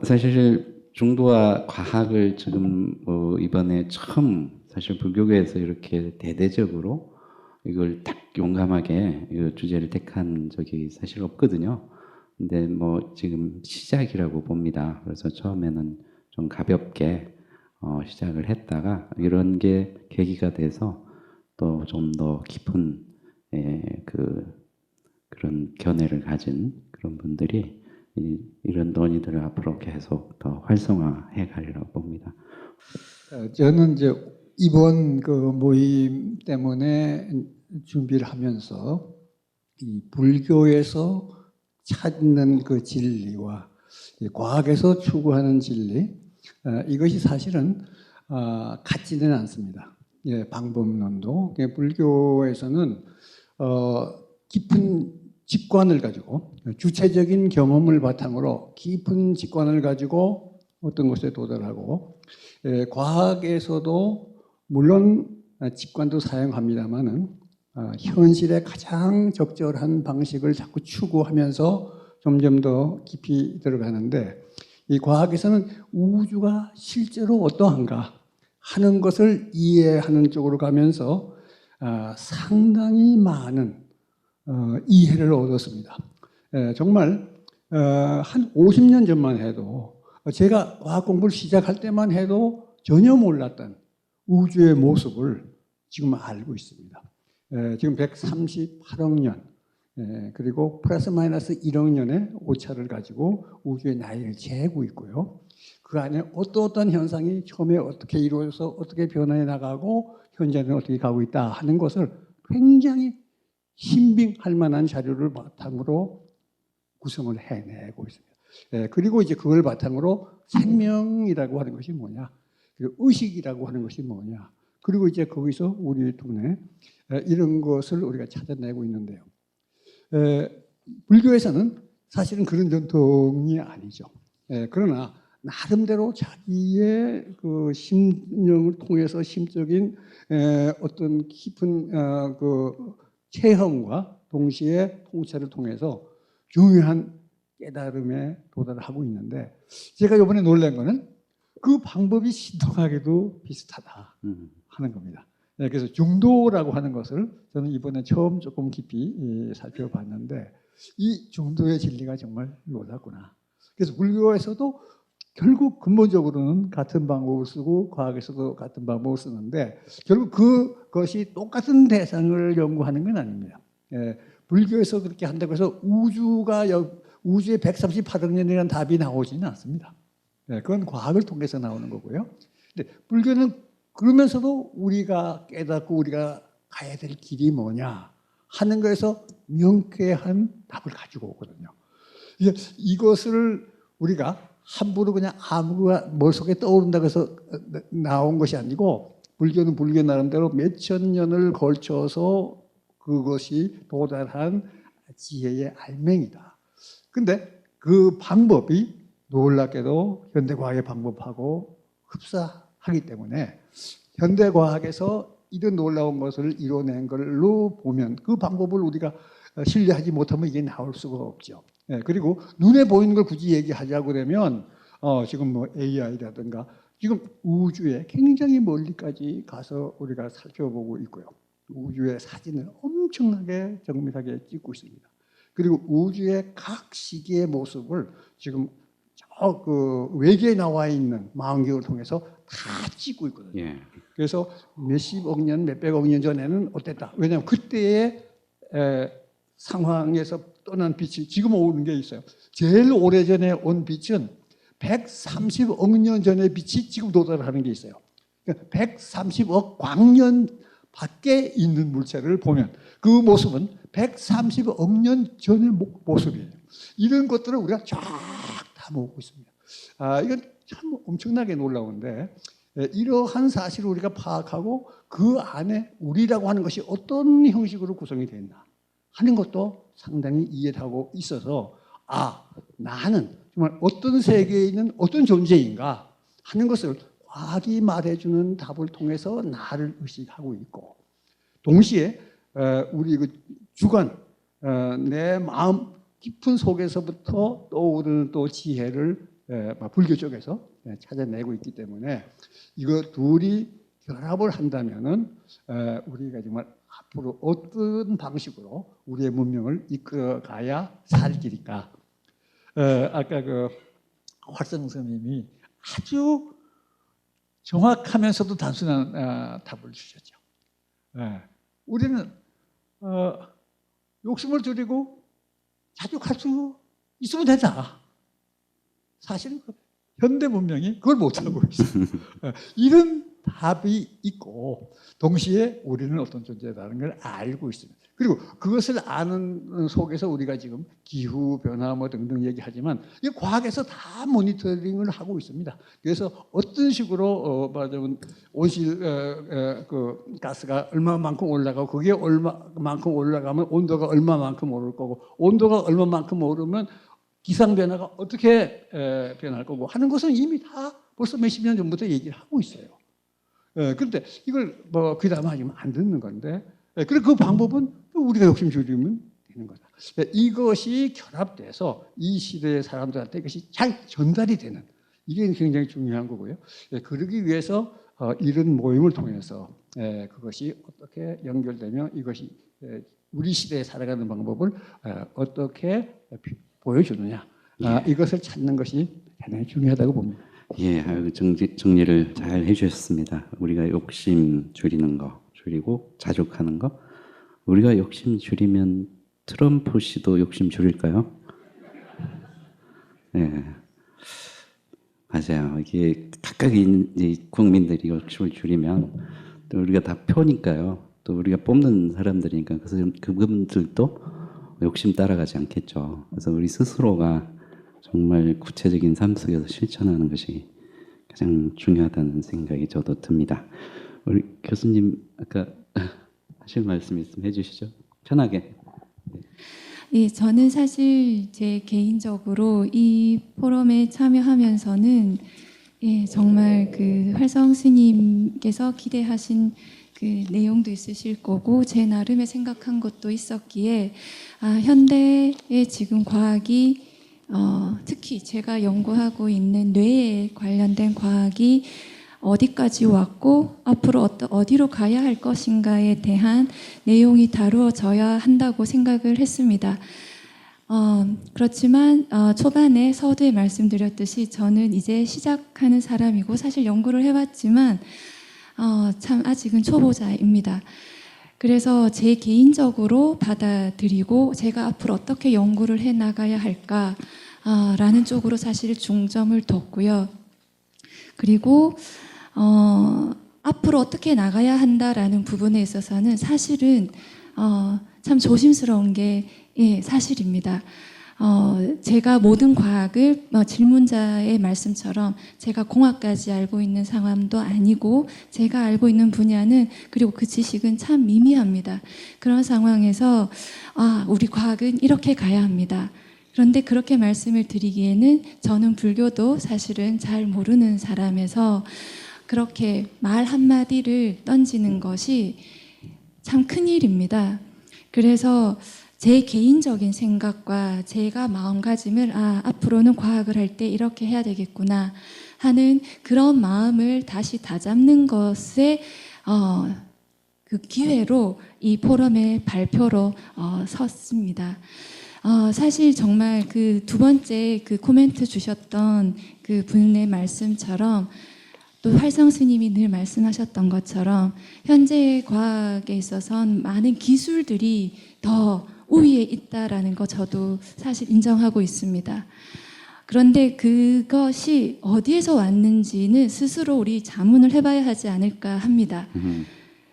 사실 중도와 과학을 지금 이번에 처음 사실 불교계에서 이렇게 대대적으로 이걸 딱 용감하게 이 주제를 택한 적이 사실 없거든요. 근데 뭐 지금 시작이라고 봅니다. 그래서 처음에는 좀 가볍게 시작을 했다가 이런 게 계기가 돼서 또 좀 더 깊은 그런 견해를 가진 그런 분들이 이런 논의들을 앞으로 계속 더 활성화해 가리라고 봅니다. 저는 이제 이번 그 모임 때문에 준비를 하면서 이 불교에서 찾는 그 진리와 과학에서 추구하는 진리, 이것이 사실은 같지는 않습니다. 예, 방법론도 불교에서는 깊은 직관을 가지고 주체적인 경험을 바탕으로 깊은 직관을 가지고 어떤 것에 도달하고, 과학에서도 물론 직관도 사용합니다만은 현실에 가장 적절한 방식을 자꾸 추구하면서 점점 더 깊이 들어가는데, 이 과학에서는 우주가 실제로 어떠한가 하는 것을 이해하는 쪽으로 가면서 상당히 많은 이해를 얻었습니다. 정말 한 50년 전만 해도, 제가 과학 공부를 시작할 때만 해도 전혀 몰랐던 우주의 모습을 지금 알고 있습니다. 지금 138억 년, 그리고 플러스 마이너스 1억 년의 오차를 가지고 우주의 나이를 재고 있고요. 그 안에 어떤 현상이 처음에 어떻게 이루어져서 어떻게 변해 나가고 현재는 어떻게 가고 있다 하는 것을 굉장히 신빙할 만한 자료를 바탕으로 구성을 해내고 있습니다. 그리고 이제 그걸 바탕으로 생명이라고 하는 것이 뭐냐, 그리고 의식이라고 하는 것이 뭐냐, 그리고 이제 거기서 우리 통해 이런 것을 우리가 찾아내고 있는데요. 불교에서는 사실은 그런 전통이 아니죠. 그러나 나름대로 자기의 그 심령을 통해서 심적인 어떤 깊은 그 체험과 동시에 통찰을 통해서 중요한 깨달음에 도달하고 있는데, 제가 이번에 놀란 거는 그 방법이 신통하게도 비슷하다 하는 겁니다. 그래서 중도라고 하는 것을 저는 이번에 처음 조금 깊이 살펴봤는데, 이 중도의 진리가 정말 놀랍구나. 그래서 불교에서도 결국 근본적으로는 같은 방법을 쓰고 과학에서도 같은 방법을 쓰는데, 결국 그것이 똑같은 대상을 연구하는 건 아닙니다. 불교에서 그렇게 한다고 해서 우주에 138억 년이라는 답이 나오지는 않습니다. 그건 과학을 통해서 나오는 거고요. 근데 불교는 그러면서도 우리가 깨닫고 우리가 가야 될 길이 뭐냐 하는 거에서 명쾌한 답을 가지고 오거든요. 이것을 우리가 함부로 그냥 아무거나 머릿속에 떠오른다고 해서 나온 것이 아니고, 불교는 불교 나름대로 몇천 년을 걸쳐서 그것이 도달한 지혜의 알맹이다. 근데 그 방법이 놀랍게도 현대과학의 방법하고 흡사하기 때문에 현대과학에서 이런 놀라운 것을 이뤄낸 걸로 보면 그 방법을 우리가 신뢰하지 못하면 이게 나올 수가 없죠. 그리고 눈에 보이는 걸 굳이 얘기하자고 그러면 지금 뭐 AI라든가 지금 우주에 굉장히 멀리까지 가서 우리가 살펴보고 있고요. 우주의 사진을 엄청나게 정밀하게 찍고 있습니다. 그리고 우주의 각 시기의 모습을 지금 그 외계에 나와 있는 망원경을 통해서 다 찍고 있거든요. 예. 그래서 몇십억 년, 몇백억 년 전에는 어땠다. 왜냐하면 그때의 상황에서 떠난 빛이 지금 오는 게 있어요. 제일 오래전에 온 빛은 130억 년 전의 빛이 지금 도달하는 게 있어요. 130억 광년 밖에 있는 물체를 보면 그 모습은 130억 년 전의 모습이에요. 이런 것들을 우리가 쫙 다 모으고 있습니다. 이건 참 엄청나게 놀라운데, 이러한 사실을 우리가 파악하고 그 안에 우리라고 하는 것이 어떤 형식으로 구성이 되어 있나 하는 것도 상당히 이해하고 있어서, 나는 정말 어떤 세계에 있는 어떤 존재인가 하는 것을 과학이 말해주는 답을 통해서 나를 의식하고 있고, 동시에 우리 그 주관, 내 마음 깊은 속에서부터 떠오르는 또 지혜를 불교 쪽에서 찾아내고 있기 때문에 이거 둘이 결합을 한다면은 우리가 정말 앞으로 어떤 방식으로 우리의 문명을 이끌어가야 살 길일까? 아까 그 활성 스님이 아주 정확하면서도 단순한 답을 주셨죠. 우리는 욕심을 줄이고 자족할 수 있으면 된다. 사실은 현대 문명이 그걸 못하고 있어요. 이런 답이 있고 동시에 우리는 어떤 존재라는 걸 알고 있습니다. 그리고 그것을 아는 속에서 우리가 지금 기후변화 뭐 등등 얘기하지만 이 과학에서 다 모니터링을 하고 있습니다. 그래서 어떤 식으로 말하자면 온실 그 가스가 얼마만큼 올라가고 그게 얼마만큼 올라가면 온도가 얼마만큼 오를 거고 온도가 얼마만큼 오르면 기상변화가 어떻게 변할 거고 하는 것은 이미 다 벌써 몇십 년 전부터 얘기를 하고 있어요. 그런데 이걸 뭐 귀담아하면 안 듣는 건데 그리고 그 방법은 우리가 욕심 줄이면 되는 거다. 이것이 결합돼서 이 시대의 사람들한테 이것이 잘 전달이 되는 이게 굉장히 중요한 거고요. 그러기 위해서 이런 모임을 통해서 그것이 어떻게 연결되며 이것이 우리 시대에 살아가는 방법을 어떻게 보여주느냐 이것을 찾는 것이 대단히 중요하다고 봅니다. 예, 정리를 잘 해주셨습니다. 우리가 욕심 줄이는 거, 줄이고 자족하는 거. 우리가 욕심 줄이면 트럼프 씨도 욕심 줄일까요? 예, 맞아요. 이게 각각 이 국민들이 욕심을 줄이면 또 우리가 다 표니까요. 또 우리가 뽑는 사람들이니까 그래서 그분들도 욕심 따라가지 않겠죠. 그래서 우리 스스로가 정말 구체적인 삶 속에서 실천하는 것이 가장 중요하다는 생각이 저도 듭니다. 우리 교수님 아까 하실 말씀 있으면 해주시죠. 편하게. 예, 저는 사실 제 개인적으로 이 포럼에 참여하면서는 정말 그 활성 스님께서 기대하신 그 내용도 있으실 거고 제 나름의 생각한 것도 있었기에 현대의 지금 과학이 특히 제가 연구하고 있는 뇌에 관련된 과학이 어디까지 왔고 앞으로 어디로 가야 할 것인가에 대한 내용이 다루어져야 한다고 생각을 했습니다. 그렇지만 초반에 서두에 말씀드렸듯이 저는 이제 시작하는 사람이고 사실 연구를 해왔지만 참 아직은 초보자입니다. 그래서 제 개인적으로 받아들이고 제가 앞으로 어떻게 연구를 해 나가야 할까라는 쪽으로 사실 중점을 뒀고요. 그리고 앞으로 어떻게 나가야 한다라는 부분에 있어서는 사실은 참 조심스러운 게 사실입니다. 제가 모든 과학을 질문자의 말씀처럼 제가 공학까지 알고 있는 상황도 아니고 제가 알고 있는 분야는 그리고 그 지식은 참 미미합니다. 그런 상황에서 우리 과학은 이렇게 가야 합니다. 그런데 그렇게 말씀을 드리기에는 저는 불교도 사실은 잘 모르는 사람에서 그렇게 말 한마디를 던지는 것이 참 큰일입니다. 그래서 제 개인적인 생각과 제가 마음가짐을 앞으로는 과학을 할 때 이렇게 해야 되겠구나 하는 그런 마음을 다시 다잡는 것에 그 기회로 이 포럼의 발표로 섰습니다. 사실 정말 그 두 번째 그 코멘트 주셨던 그 분의 말씀처럼 또 활성 스님이 늘 말씀하셨던 것처럼 현재의 과학에 있어서는 많은 기술들이 더 우위에 있다라는 거 저도 사실 인정하고 있습니다. 그런데 그것이 어디에서 왔는지는 스스로 우리 자문을 해봐야 하지 않을까 합니다.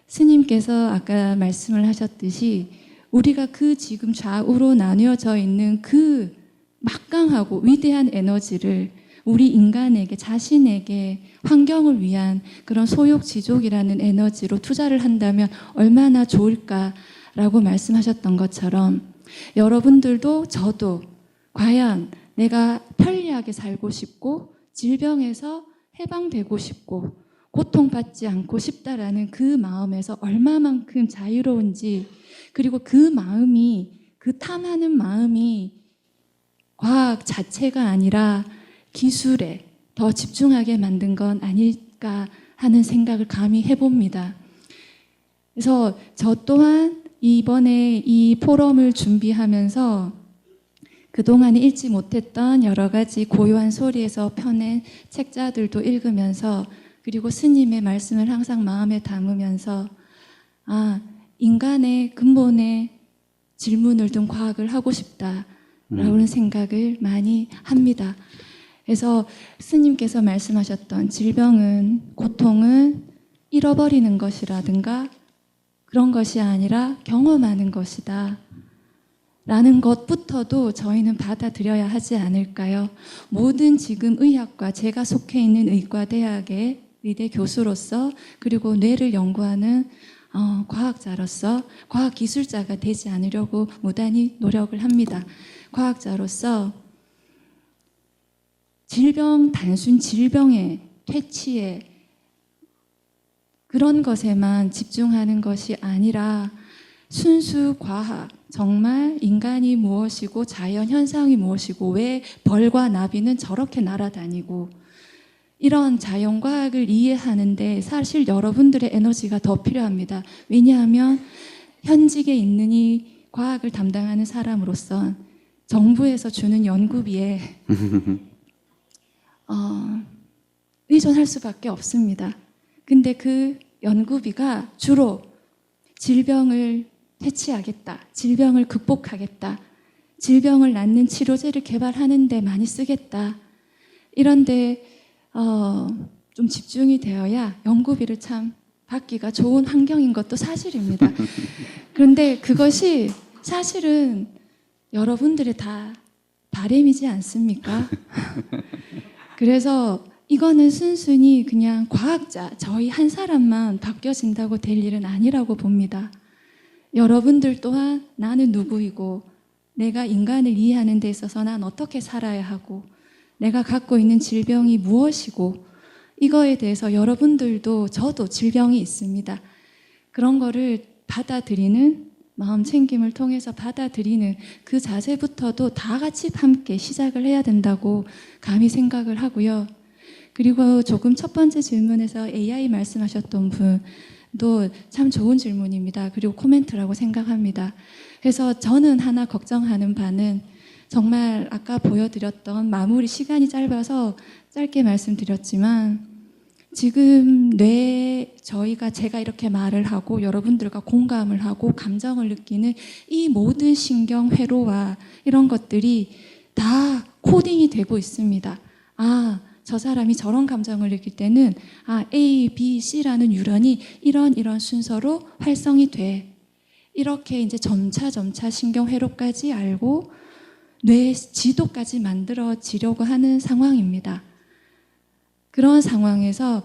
스님께서 아까 말씀을 하셨듯이 우리가 그 지금 좌우로 나뉘어져 있는 그 막강하고 위대한 에너지를 우리 인간에게 자신에게 환경을 위한 그런 소욕지족이라는 에너지로 투자를 한다면 얼마나 좋을까라고 말씀하셨던 것처럼 여러분들도 저도 과연 내가 편리하게 살고 싶고 질병에서 해방되고 싶고 고통받지 않고 싶다라는 그 마음에서 얼마만큼 자유로운지 그리고 그 마음이 그 탐하는 마음이 과학 자체가 아니라 기술에 더 집중하게 만든 건 아닐까 하는 생각을 감히 해봅니다. 그래서 저 또한 이번에 이 포럼을 준비하면서 그동안 읽지 못했던 여러 가지 고요한 소리에서 펴낸 책자들도 읽으면서, 그리고 스님의 말씀을 항상 마음에 담으면서 인간의 근본의 질문을 둔 과학을 하고 싶다라는 생각을 많이 합니다. 그래서 스님께서 말씀하셨던 질병은, 고통은 잃어버리는 것이라든가 그런 것이 아니라 경험하는 것이다 라는 것부터도 저희는 받아들여야 하지 않을까요? 모든 지금 의학과, 제가 속해 있는 의과대학의 의대 교수로서, 그리고 뇌를 연구하는 과학자로서, 과학기술자가 되지 않으려고 무단히 노력을 합니다. 과학자로서 질병, 단순 질병의 퇴치에 그런 것에만 집중하는 것이 아니라 순수 과학, 정말 인간이 무엇이고 자연 현상이 무엇이고 왜 벌과 나비는 저렇게 날아다니고, 이런 자연과학을 이해하는데 사실 여러분들의 에너지가 더 필요합니다. 왜냐하면 현직에 있는 이 과학을 담당하는 사람으로서 정부에서 주는 연구비에 의존할 수밖에 없습니다. 근데 그 연구비가 주로 질병을 퇴치하겠다, 질병을 극복하겠다, 질병을 낫는 치료제를 개발하는 데 많이 쓰겠다, 이런데 좀 집중이 되어야 연구비를 참 받기가 좋은 환경인 것도 사실입니다. 그런데 그것이 사실은 여러분들의 다 바람이지 않습니까? 그래서 이거는 순순히 그냥 과학자, 저희 한 사람만 바뀌어진다고 될 일은 아니라고 봅니다. 여러분들 또한 나는 누구이고, 내가 인간을 이해하는 데 있어서 난 어떻게 살아야 하고, 내가 갖고 있는 질병이 무엇이고, 이거에 대해서 여러분들도, 저도 질병이 있습니다. 그런 거를 받아들이는, 마음 챙김을 통해서 받아들이는 그 자세부터도 다 같이 함께 시작을 해야 된다고 감히 생각을 하고요. 그리고 조금 첫 번째 질문에서 AI 말씀하셨던 분도 참 좋은 질문입니다. 그리고 코멘트라고 생각합니다. 그래서 저는 하나 걱정하는 바는, 정말 아까 보여드렸던 마무리 시간이 짧아서 짧게 말씀드렸지만, 지금 제가 이렇게 말을 하고 여러분들과 공감을 하고 감정을 느끼는 이 모든 신경 회로와 이런 것들이 다 코딩이 되고 있습니다. 저 사람이 저런 감정을 느낄 때는 A, B, C라는 뉴런이 이런 순서로 활성이 돼. 이렇게 이제 점차 신경 회로까지 알고 뇌 지도까지 만들어지려고 하는 상황입니다. 그런 상황에서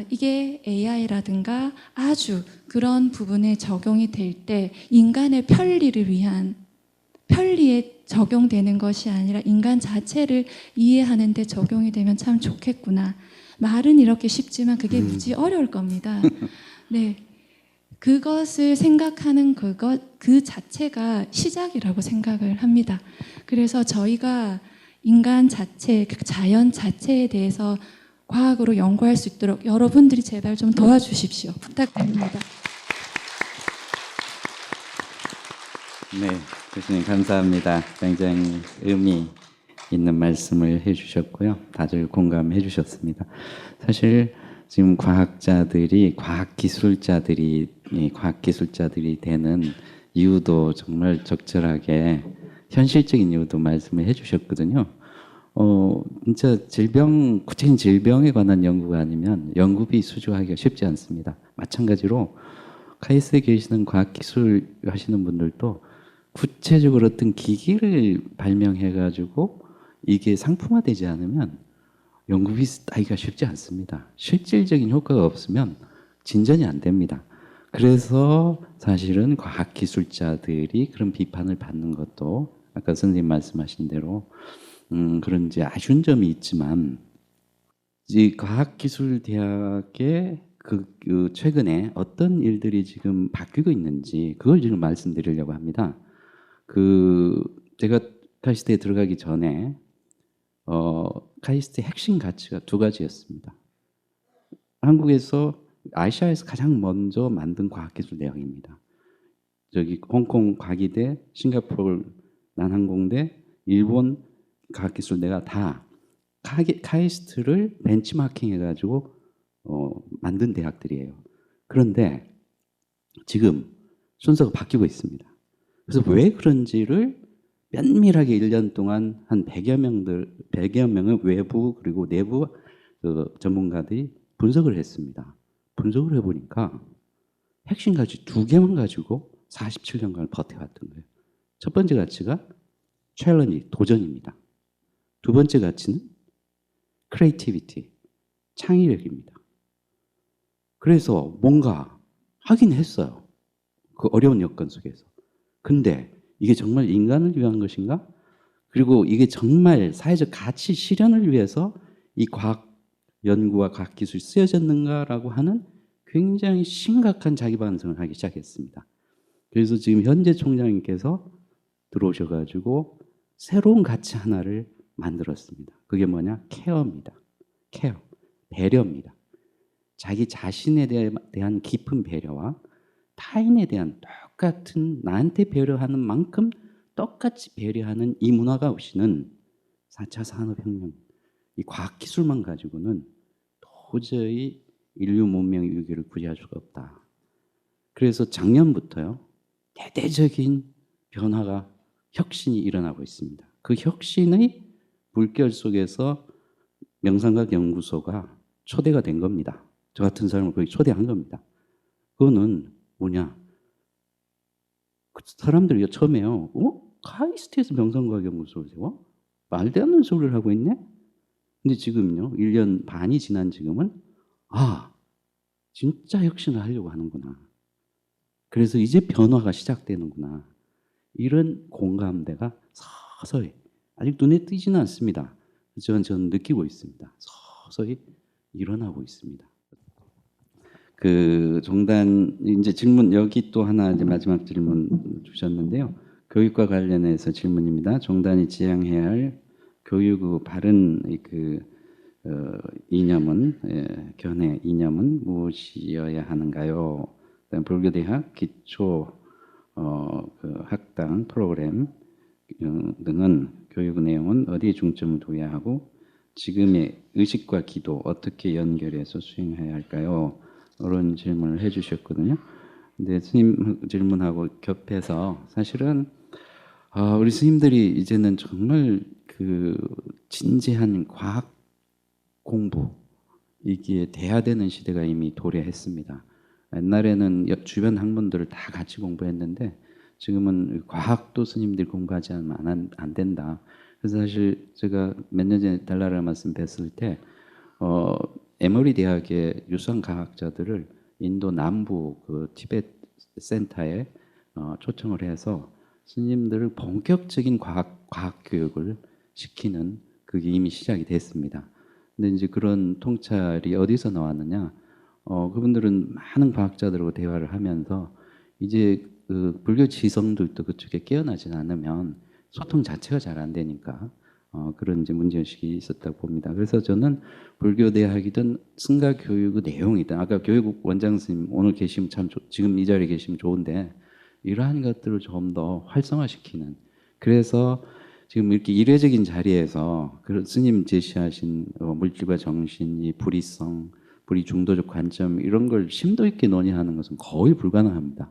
이게 AI라든가 아주 그런 부분에 적용이 될 때 인간의 편리를 위한, 편리에 적용되는 것이 아니라 인간 자체를 이해하는 데 적용이 되면 참 좋겠구나. 말은 이렇게 쉽지만 그게 무지 어려울 겁니다. 네, 그것을 생각하는 그 자체가 시작이라고 생각을 합니다. 그래서 저희가 인간 자체, 자연 자체에 대해서 과학으로 연구할 수 있도록 여러분들이 제발 좀 도와주십시오. 부탁드립니다. 네, 교수님 감사합니다. 굉장히 의미 있는 말씀을 해주셨고요. 다들 공감해 주셨습니다. 사실 지금 과학자들이, 과학기술자들이 되는 이유도 정말 적절하게 현실적인 이유도 말씀을 해주셨거든요. 진짜 구체적인 질병에 관한 연구가 아니면 연구비 수주하기가 쉽지 않습니다. 마찬가지로 카이스트에 계시는 과학기술 하시는 분들도 구체적으로 어떤 기기를 발명해가지고 이게 상품화되지 않으면 연구비 따기가 쉽지 않습니다. 실질적인 효과가 없으면 진전이 안 됩니다. 그래서 사실은 과학기술자들이 그런 비판을 받는 것도 아까 선생님 말씀하신 대로 그런 이제 아쉬운 점이 있지만, 이 과학기술대학에 최근에 어떤 일들이 지금 바뀌고 있는지 그걸 지금 말씀드리려고 합니다. 제가 카이스트에 들어가기 전에 카이스트의 핵심 가치가 두 가지였습니다. 한국에서 아시아에서 가장 먼저 만든 과학기술 대학입니다. 저기 홍콩 과기대, 싱가포르 난항공대, 일본 과학기술대가 다 카이스트를 벤치마킹 해가지고 만든 대학들이에요. 그런데 지금 순서가 바뀌고 있습니다. 그래서 왜 그런지를 면밀하게 1년 동안 한 100여 명의 외부 그리고 내부 그 전문가들이 분석을 했습니다. 분석을 해보니까 핵심 가치 두 개만 가지고 47년간을 버텨왔던 거예요. 첫 번째 가치가 챌린지, 도전입니다. 두 번째 가치는 크리에이티비티, 창의력입니다. 그래서 뭔가 하긴 했어요. 그 어려운 여건 속에서. 근데 이게 정말 인간을 위한 것인가? 그리고 이게 정말 사회적 가치 실현을 위해서 이 과학 연구와 과학 기술이 쓰여졌는가라고 하는 굉장히 심각한 자기 반성을 하기 시작했습니다. 그래서 지금 현재 총장님께서 들어오셔가지고 새로운 가치 하나를 만들었습니다. 그게 뭐냐? 케어입니다. 케어, 배려입니다. 자기 자신에 대한 깊은 배려와 타인에 대한 똑같은 나한테 배려하는 만큼 똑같이 배려하는 이 문화가 없이는 4차 산업혁명, 이 과학기술만 가지고는 도저히 인류 문명의 위기를 구제할 수가 없다. 그래서 작년부터요, 대대적인 변화가, 혁신이 일어나고 있습니다. 그 혁신의 물결 속에서 명상각 연구소가 초대가 된 겁니다. 저 같은 사람을 거기 초대한 겁니다. 그거는 뭐냐? 그 사람들이 처음에요. 카이스트에서 명상과학 연구소를 세워? 말도 안 되는 소리를 하고 있네? 근데 지금요, 1년 반이 지난 지금은, 진짜 혁신을 하려고 하는구나. 그래서 이제 변화가 시작되는구나. 이런 공감대가 서서히, 아직 눈에 띄지는 않습니다. 저는 느끼고 있습니다. 서서히 일어나고 있습니다. 그 종단 이제 질문 여기 또 하나 이제 마지막 질문 주셨는데요. 교육과 관련해서 질문입니다. 종단이 지향해야 할 교육의 바른 이념은 견해 이념은 무엇이어야 하는가요? 그다음 불교대학 기초 그 학당 프로그램 등은 교육 내용은 어디에 중점을 둬야 하고 지금의 의식과 기도 어떻게 연결해서 수행해야 할까요? 이런 질문을 해주셨거든요. 근데 스님 질문하고 겹해서 사실은 우리 스님들이 이제는 정말 그 진지한 과학 공부 이게 돼야 되는 시대가 이미 도래했습니다. 옛날에는 주변 학문들을 다 같이 공부했는데 지금은 과학도 스님들이 공부하지 않으면 안 된다. 그래서 사실 제가 몇 년 전에 달라라마스 뵀을 때 에머리 대학의 유수한 과학자들을 인도 남부 그 티베트 센터에 초청을 해서 스님들을 본격적인 과학 교육을 시키는 그게 이미 시작이 됐습니다. 근데 이제 그런 통찰이 어디서 나왔느냐? 그분들은 많은 과학자들하고 대화를 하면서 이제 그 불교 지성들도 그쪽에 깨어나지 않으면 소통 자체가 잘 안 되니까 그런 이제 문제의식이 있었다고 봅니다. 그래서 저는 불교 대학이든 승가 교육의 내용이든 아까 교육 원장 스님 오늘 계시면 참 지금 이 자리에 계시면 좋은데 이러한 것들을 좀 더 활성화시키는 그래서 지금 이렇게 이례적인 자리에서 그 스님 제시하신 물질과 정신이 불이성, 불이 중도적 관점 이런 걸 심도 있게 논의하는 것은 거의 불가능합니다.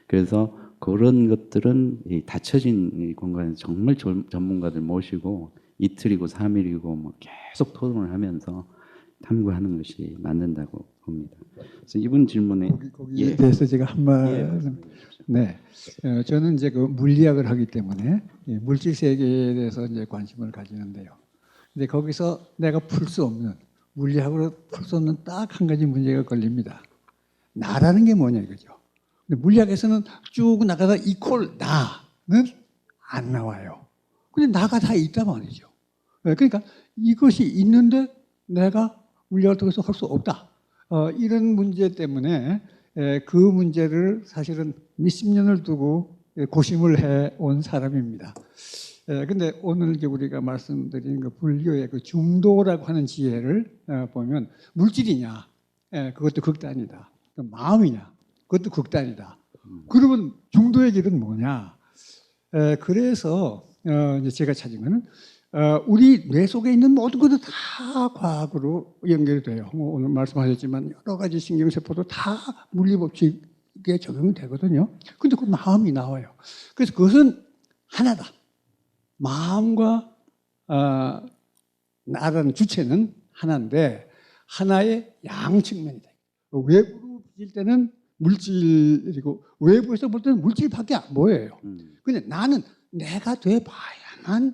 그래서 그런 것들은 이 닫혀진 이 공간에서 정말 전문가들 모시고 이틀이고 3일이고 뭐 계속 토론을 하면서 탐구하는 것이 맞는다고 봅니다. 그래서 이분 질문에 거기에 대해서 제가 한 말, 네, 저는 이제 그 물리학을 하기 때문에 물질 세계에 대해서 이제 관심을 가지는데요. 근데 거기서 내가 풀 수 없는 물리학으로 풀 수 없는 딱 한 가지 문제가 걸립니다. 나라는 게 뭐냐 이거죠. 근데 물리학에서는 쭉 나가다 이퀄 나는 안 나와요. 근데 나가 다 있단 말이죠. 그러니까 이것이 있는데 내가 물리학을 통해서 할 수 없다. 이런 문제 때문에 그 문제를 사실은 몇십 년을 두고 고심을 해온 사람입니다. 근데 오늘 이제 우리가 말씀드린 그 불교의 그 중도라고 하는 지혜를 보면 물질이냐, 그것도 극단이다. 또 마음이냐, 그것도 극단이다. 그러면 중도의 길은 뭐냐? 그래서 이제 제가 찾은 거는 우리 뇌 속에 있는 모든 것도 다 과학으로 연결이 돼요. 뭐 오늘 말씀하셨지만 여러 가지 신경세포도 다 물리법칙에 적용이 되거든요. 근데 그 마음이 나와요. 그래서 그것은 하나다. 마음과 나라는 주체는 하나인데 하나의 양측면이다. 외부로 볼 때는 물질이고 외부에서 볼 때는 물질밖에 안 보여요. 근데 나는 내가 돼봐야만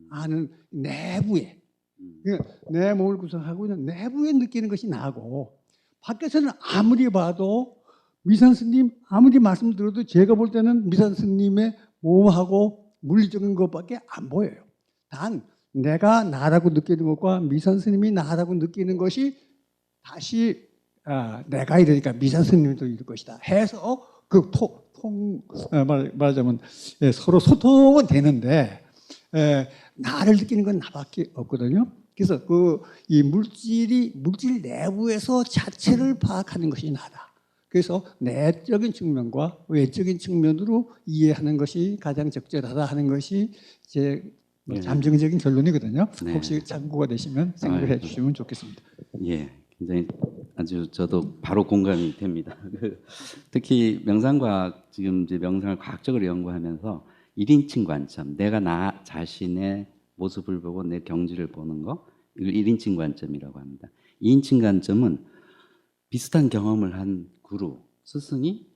아는 내부에 내 몸을 구성하고 있는 내부에 느끼는 것이 나고 밖에서는 아무리 봐도 미산 스님 아무리 말씀 들어도 제가 볼 때는 미산 스님의 몸하고 물리적인 것밖에 안 보여요. 단 내가 나라고 느끼는 것과 미산 스님이 나라고 느끼는 것이 다시 내가 이러니까 미산 스님도 이럴 것이다 해서 그 말하자면 서로 소통은 되는데 나를 느끼는 건 나밖에 없거든요. 그래서 이 물질 내부에서 자체를 파악하는 것이 나다. 그래서 내적인 측면과 외적인 측면으로 이해하는 것이 가장 적절하다 하는 것이 제 잠정적인 결론이거든요. 네. 혹시 참고가 되시면 생각해 주시면 좋겠습니다. 예, 굉장히 아주 저도 바로 공감이 됩니다. 특히 명상과학, 지금 이제 명상을 과학적으로 연구하면서 1인칭 관점, 내가 나 자신의 모습을 보고 내 경지를 보는 거, 이걸 1인칭 관점이라고 합니다. 2인칭 관점은 비슷한 경험을 한 구루, 스승이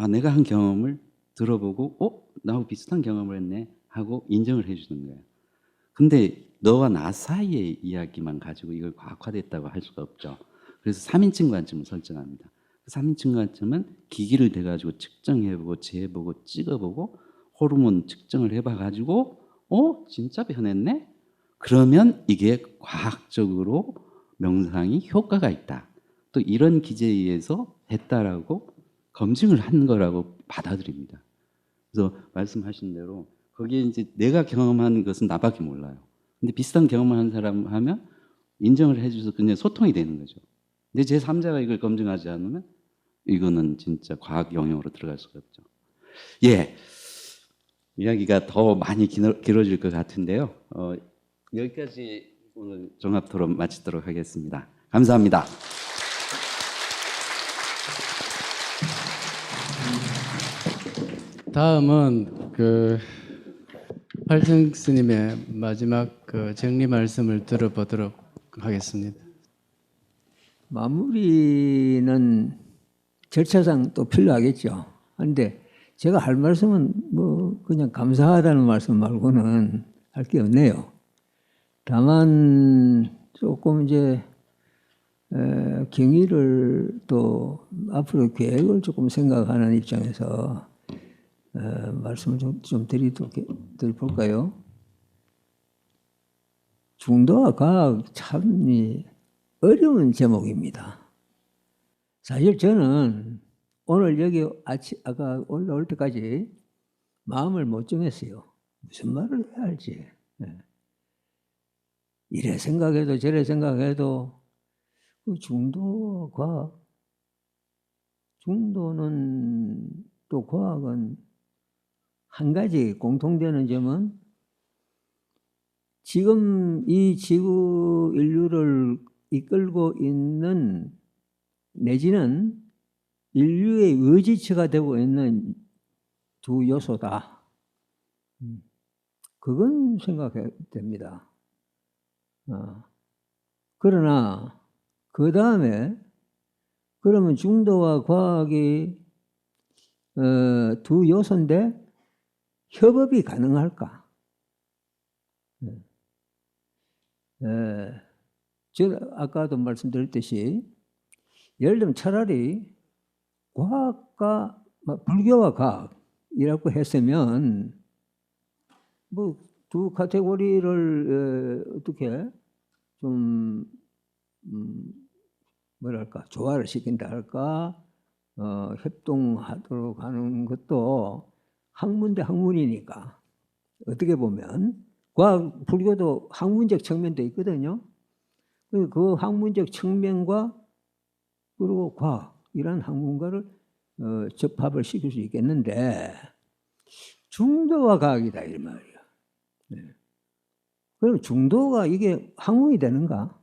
내가 한 경험을 들어보고 나하고 비슷한 경험을 했네 하고 인정을 해주는 거예요. 근데 너와 나 사이의 이야기만 가지고 이걸 과학화됐다고 할 수가 없죠. 그래서 3인칭 관점을 설정합니다. 그 3인칭 관점은 기기를 대가지고 측정해보고 재보고 찍어보고 호르몬 측정을 해봐가지고 진짜 변했네? 그러면 이게 과학적으로 명상이 효과가 있다. 또 이런 기제에 의해서 했다라고 검증을 한 거라고 받아들입니다. 그래서 말씀하신 대로 거기에 이제 내가 경험한 것은 나밖에 몰라요. 근데 비슷한 경험을 한 사람 하면 인정을 해줘서 그냥 소통이 되는 거죠. 근데 제3자가 이걸 검증하지 않으면 이거는 진짜 과학 영역으로 들어갈 수가 없죠. 예, 이야기가 더 많이 길어질 것 같은데요. 여기까지 오늘 종합토론 마치도록 하겠습니다. 감사합니다. 다음은 팔정 스님의 마지막 정리 말씀을 들어보도록 하겠습니다. 마무리는 절차상 또 필요하겠죠. 그런데 제가 할 말씀은 뭐 그냥 감사하다는 말씀 말고는 할 게 없네요. 다만 조금 이제 경위를 또 앞으로 계획을 조금 생각하는 입장에서 말씀을 좀 드려볼까요? 중도와 과학 참 어려운 제목입니다. 사실 저는 오늘 여기 아까 올라올 때까지 마음을 못 정했어요. 무슨 말을 해야 할지. 이래 생각해도 저래 생각해도 그 중도 과학, 중도는 또 과학은 한 가지 공통되는 점은 지금 이 지구 인류를 이끌고 있는 내지는 인류의 의지처가 되고 있는 두 요소다. 그건 생각해야 됩니다. 그러나 그 다음에 그러면 중도와 과학이 두 요소인데 협업이 가능할까? 제가 아까도 말씀드렸듯이 예를 들면 차라리 과학과 불교와 과학이라고 했으면 뭐 두 카테고리를 어떻게 좀 뭐랄까 조화를 시킨다 할까 협동하도록 하는 것도 학문 대 학문이니까 어떻게 보면 과학 불교도 학문적 측면도 있거든요. 그 학문적 측면과 그리고 과학이라는 학문과를 접합을 시킬 수 있겠는데 중도와 과학이다 이 말이야. 네. 그럼 중도가 이게 학문이 되는가?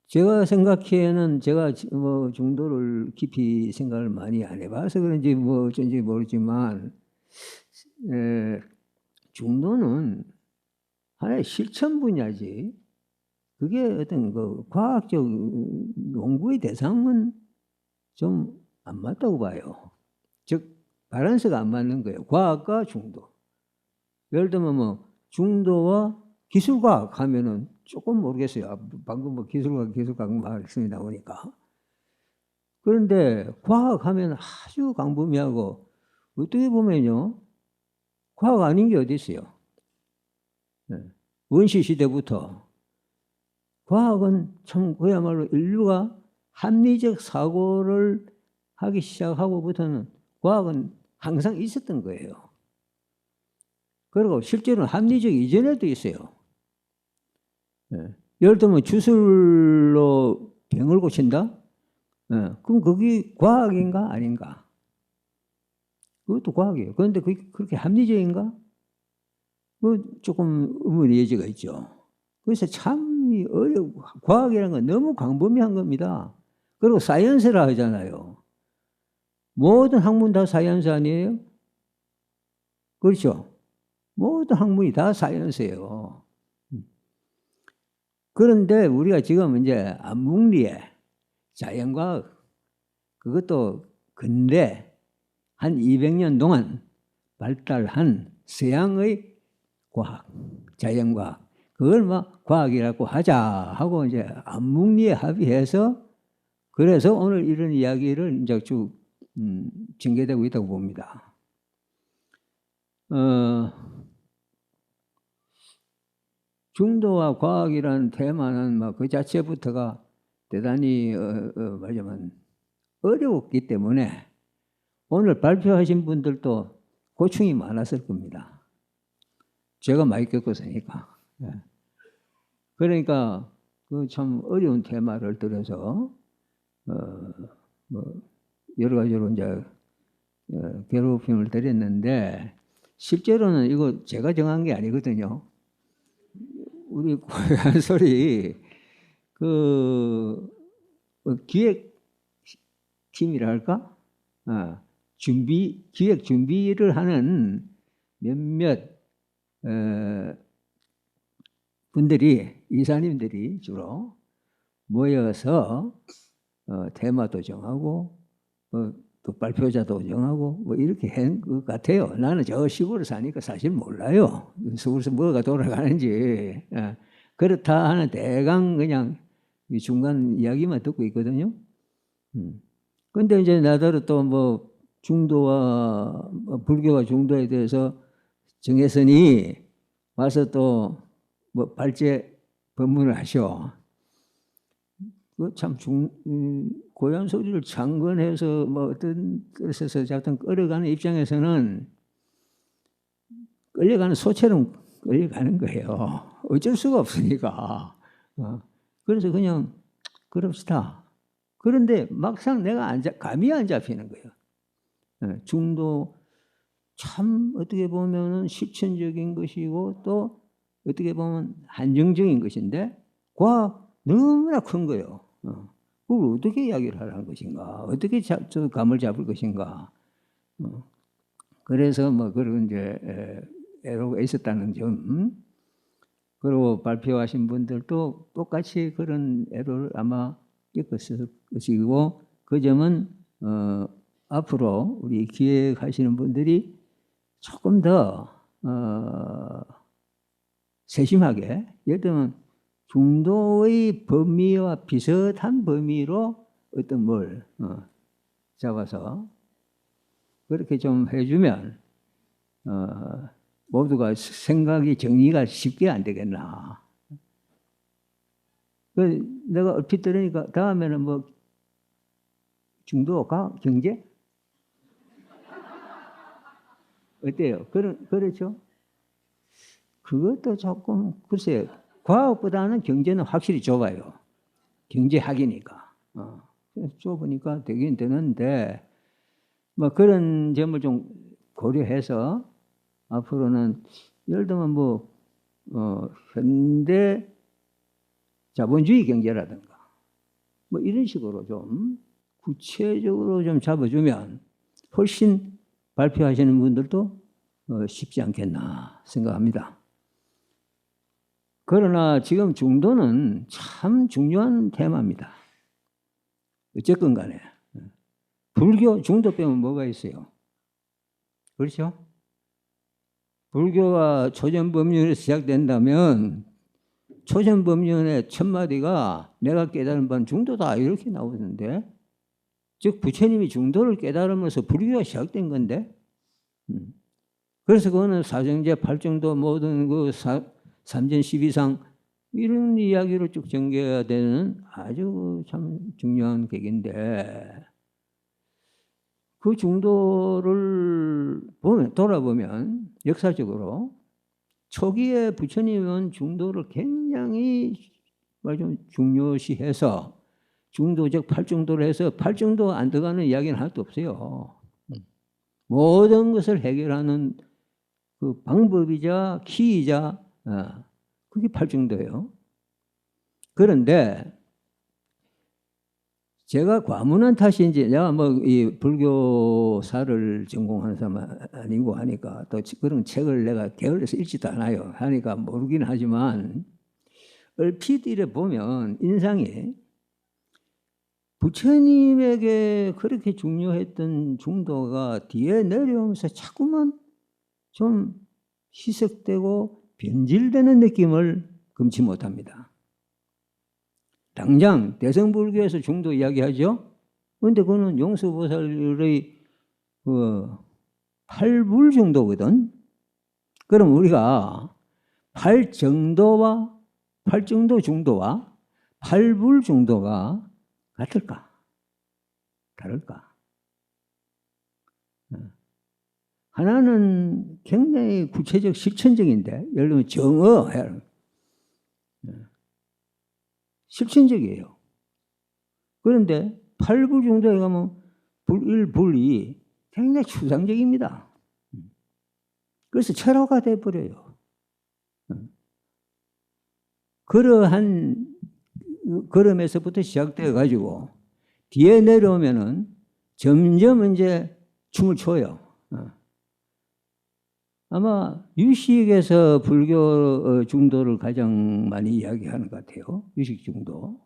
제가 생각해는 제가 뭐 중도를 깊이 생각을 많이 안 해봐서 그런지 뭐 어쩐지 모르지만 중도는 하나의 실천 분야지. 그게 어떤 그 과학적 연구의 대상은 좀 안 맞다고 봐요. 즉 밸런스가 안 맞는 거예요. 과학과 중도. 예를 들면 뭐 중도와 기술과학 하면은 조금 모르겠어요. 방금 뭐 기술과학 말씀이 나오니까. 그런데 과학 하면 아주 광범위하고 어떻게 보면요. 과학 아닌 게 어디 있어요. 원시 시대부터 과학은 참 그야말로 인류가 합리적 사고를 하기 시작하고부터는 과학은 항상 있었던 거예요. 그리고 실제로는 합리적 이전에도 있어요. 예를 들면 주술로 병을 고친다? 그럼 그게 과학인가 아닌가? 그것도 과학이에요. 그런데 그게 그렇게 합리적인가? 그 조금 의문의 여지가 있죠. 그래서 참 어려워. 과학이라는 건 너무 광범위한 겁니다. 그리고 사이언스라 하잖아요. 모든 학문 다 사이언스 아니에요? 그렇죠? 모든 학문이 다 사이언스예요. 그런데 우리가 지금 이제 암묵리에 자연과학, 그것도 근대 한 200년 동안 발달한 서양의 과학, 자연과학, 그걸 막 과학이라고 하자 하고 이제 암묵리에 합의해서 그래서 오늘 이런 이야기를 이제 쭉 전개되고 있다고 봅니다. 중도와 과학이라는 테마는 막 그 자체부터가 대단히 말하자면 어려웠기 때문에 오늘 발표하신 분들도 고충이 많았을 겁니다. 제가 많이 겪었으니까. 그러니까 그 참 어려운 테마를 들어서 뭐 여러 가지로 이제 괴롭힘을 드렸는데 실제로는 이거 제가 정한 게 아니거든요. 우리 고얀솔이 그 기획팀이라 할까? 기획 준비를 하는 몇몇 분들이, 이사님들이 주로 모여서 테마도 정하고 또 발표자도 정하고 뭐 이렇게 한 것 같아요. 나는 저 시골에 사니까 사실 몰라요. 서울에서 뭐가 돌아가는지. 그렇다 하는 대강 그냥 중간 이야기만 듣고 있거든요. 근데 이제 나더러 또 뭐 중도와 불교와 중도에 대해서 정혜선이 와서 또 뭐 발제 법문을 하셔. 참 고향 소리를 창건해서 뭐 어떤 뜻에서 자꾸 끌어가는 입장에서는 끌려가는 소처럼 끌려가는 거예요. 어쩔 수가 없으니까. 그래서 그냥 그럽시다. 그런데 막상 내가 감이 안 잡히는 거예요. 중도 참 어떻게 보면은 실천적인 것이고 또 어떻게 보면 한정적인 것인데 과학 너무나 큰 거예요. 그걸 어떻게 이야기를 하라는 것인가? 어떻게 저 감을 잡을 것인가? 그래서 뭐 그런 이제 애로가 있었다는 점. 그리고 발표하신 분들도 똑같이 그런 애로를 아마 겪었을 것이고 그 점은 앞으로 우리 기획하시는 분들이 조금 더 세심하게 예를 들면 중도의 범위와 비슷한 범위로 어떤 뭘 잡아서 그렇게 좀 해주면 모두가 생각이 정리가 쉽게 안 되겠나. 내가 얼핏 들으니까 다음에는 뭐 중도가 경제? 어때요? 그렇죠? 그것도 조금 글쎄요. 과학보다는 경제는 확실히 좁아요. 경제학이니까. 그래서 좁으니까 되긴 되는데 뭐 그런 점을 좀 고려해서 앞으로는 예를 들면 뭐 현대 자본주의 경제라든가 뭐 이런 식으로 좀 구체적으로 좀 잡아주면 훨씬 발표하시는 분들도 쉽지 않겠나 생각합니다. 그러나 지금 중도는 참 중요한 테마입니다. 어쨌건 간에 불교 중도 빼면 뭐가 있어요? 그렇죠? 불교가 초전법륜에서 시작된다면 초전법륜의 첫 마디가 내가 깨달은 바는 중도다 이렇게 나오는데, 즉 부처님이 중도를 깨달으면서 불교가 시작된 건데, 그래서 그거는 사정제, 팔정도 모든 그 삼전 12상 이런 이야기로 쭉 전개해야 되는 아주 참 중요한 계기인데, 그 중도를 돌아보면 역사적으로 초기에 부처님은 중도를 굉장히 좀 중요시해서 중도적 팔정도를 해서 팔정도 안 들어가는 이야기는 하나도 없어요. 모든 것을 해결하는 그 방법이자 키이자 그게 팔정도예요. 그런데 제가 과문한 탓인지, 내가 뭐 이 불교사를 전공하는 사람 아니고 하니까 또 그런 책을 내가 게을러서 읽지도 않아요. 하니까 모르긴 하지만 얼핏 이래 보면 인상이 부처님에게 그렇게 중요했던 중도가 뒤에 내려오면서 자꾸만 좀 희석되고 변질되는 느낌을 금치 못합니다. 당장 대승불교에서 중도 이야기하죠. 그런데 그거는 용수보살의 팔불 중도거든. 그럼 우리가 팔정도 중도와 팔불 중도가 같을까? 다를까? 하나는 굉장히 구체적 실천적인데, 예를 들면 정어, 실천적이에요. 그런데 팔불 중도에 가면 불, 불이 굉장히 추상적입니다. 그래서 철학화 돼버려요. 그러한 걸음에서부터 시작되어 가지고 뒤에 내려오면은 점점 이제 춤을 춰요. 아마 유식에서 불교 중도를 가장 많이 이야기하는 것 같아요. 유식 중도.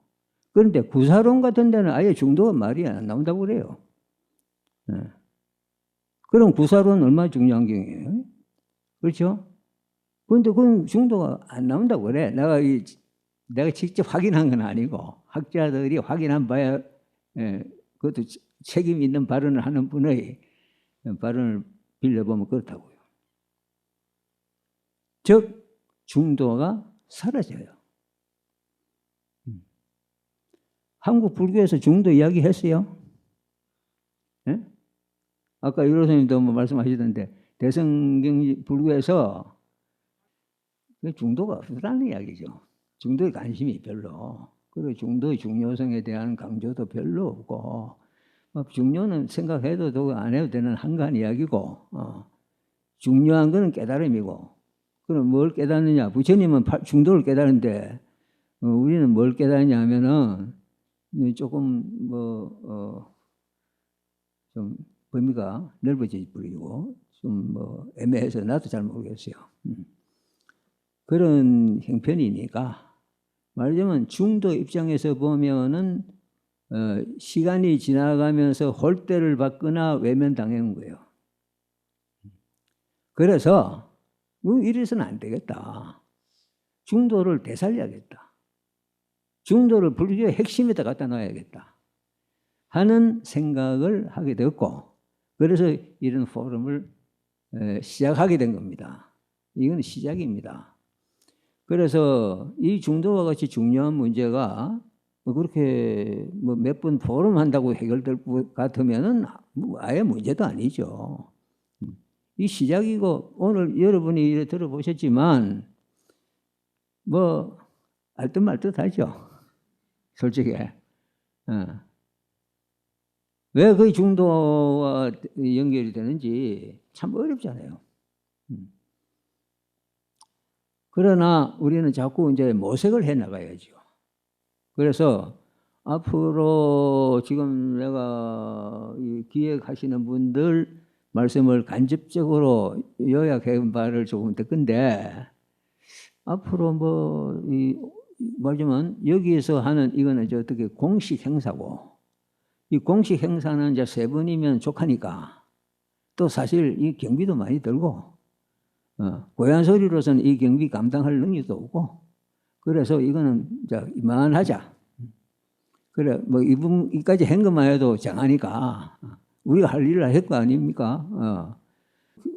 그런데 구사론 같은 데는 아예 중도가 말이 안 나온다고 그래요. 그럼 구사론은 얼마나 중요한 경이에요? 그렇죠? 그런데 그건 중도가 안 나온다고 그래. 내가 직접 확인한 건 아니고 학자들이 확인한 바야, 그것도 책임 있는 발언을 하는 분의 발언을 빌려보면 그렇다고요. 즉 중도가 사라져요. 한국 불교에서 중도 이야기했어요? 네? 아까 유로선님도 뭐 말씀하시던데 대성경 불교에서 중도가 없다는 이야기죠. 중도에 관심이 별로, 그리고 중도의 중요성에 대한 강조도 별로 없고, 중요는 생각해도 안 해도 되는 한가한 이야기고, 중요한 거는 깨달음이고. 그럼 뭘 깨닫느냐? 부처님은 중도를 깨달는데 우리는 뭘 깨닫느냐 하면은 조금 좀 범위가 넓어져 버리고 좀 애매해서 나도 잘 모르겠어요. 그런 형편이니까 말하자면 중도 입장에서 보면은 시간이 지나가면서 홀대를 받거나 외면당하는 거예요. 그래서 이래서는 안 되겠다. 중도를 되살려야겠다. 중도를 불교의 핵심에다 갖다 놔야겠다 하는 생각을 하게 되었고, 그래서 이런 포럼을 시작하게 된 겁니다. 이건 시작입니다. 그래서 이 중도와 같이 중요한 문제가 그렇게 몇 번 포럼 한다고 해결될 것 같으면은 아예 문제도 아니죠. 이 시작이고 오늘 여러분이 이래 들어보셨지만 뭐 알듯 말듯 하죠. 솔직히. 왜 그 중도와 연결이 되는지 참 어렵잖아요. 그러나 우리는 자꾸 이제 모색을 해 나가야죠. 그래서 앞으로 지금 내가 기획하시는 분들 말씀을 간접적으로 요약해 바를 조금 더 건데, 앞으로 말하자면 여기에서 하는 이거는 이제 어떻게 공식 행사고, 이 공식 행사는 이제 3번이면 족하니까 또 사실 이 경비도 많이 들고, 고향소리로서는 이 경비 감당할 능력도 없고, 그래서 이거는 이제 이만하자. 그래, 뭐 이까지 한 것만 해도 장하니까 우리가 할 일을 할 거 아닙니까?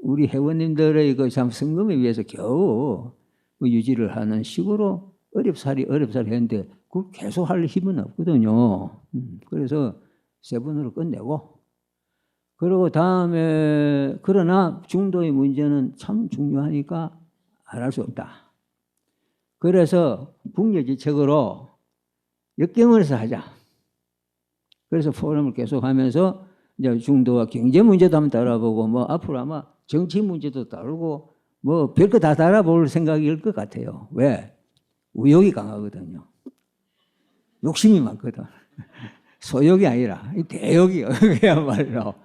우리 회원님들의 그 참 성금에 위해서 겨우 유지를 하는 식으로 어렵사리 했는데 그걸 계속 할 힘은 없거든요. 그래서 3번으로 끝내고, 그리고 다음에 그러나 중도의 문제는 참 중요하니까 안 할 수 없다. 그래서 북여지책으로 역경을해서 하자. 그래서 포럼을 계속하면서 이제 중도와 경제 문제도 한번 다뤄보고, 뭐 앞으로 아마 정치 문제도 다루고 뭐 별거 다 다뤄볼 생각일 것 같아요. 왜? 의욕이 강하거든요. 욕심이 많거든. 소욕이 아니라 대욕이요. 그야말로.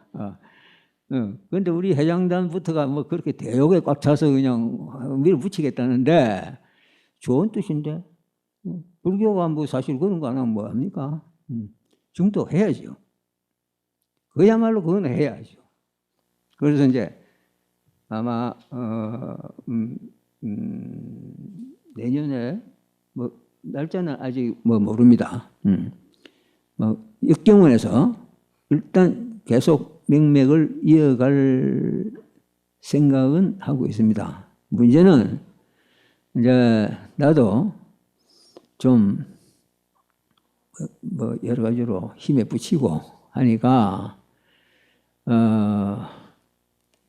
그런데 우리 회장단부터가 뭐 그렇게 대욕에 꽉 차서 그냥 밀어붙이겠다는데 좋은 뜻인데, 불교가 뭐 사실 그런 거 안 하면 뭐 합니까? 중도 해야죠. 그야말로 그건 해야죠. 그래서 이제 아마 내년에 뭐 날짜는 아직 뭐 모릅니다. 역경원에서 일단 계속 맥맥을 이어갈 생각은 하고 있습니다. 문제는 이제 나도 좀 뭐 여러 가지로 힘에 부치고 하니까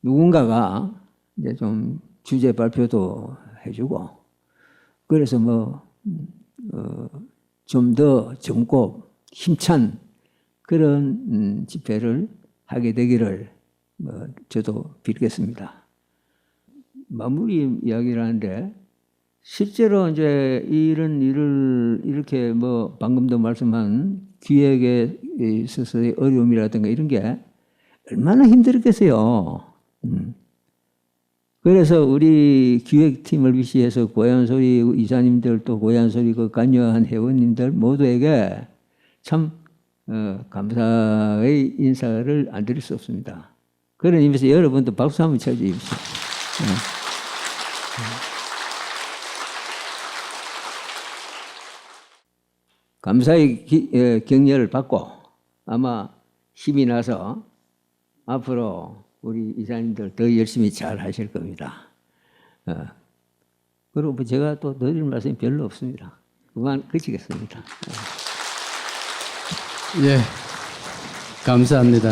누군가가 이제 좀 주제 발표도 해주고, 그래서 뭐 좀 더 젊고 힘찬 그런 집회를 하게 되기를 저도 빌겠습니다. 마무리 이야기를 하는데, 실제로 이제 이런 일을 이렇게 뭐 방금도 말씀한 기획에 있어서의 어려움이라든가 이런 게 얼마나 힘들겠어요. 그래서 우리 기획팀을 위시해서 고향소리 이사님들, 또 고향소리 그 관여한 회원님들 모두에게 참 감사의 인사를 안 드릴 수 없습니다. 그런 의미에서 여러분도 박수 한번 쳐주십시오. 감사의 격려를 받고 아마 힘이 나서 앞으로 우리 이사님들 더 열심히 잘 하실 겁니다. 그리고 제가 또 드릴 말씀이 별로 없습니다. 그만 그치겠습니다. 예, 감사합니다.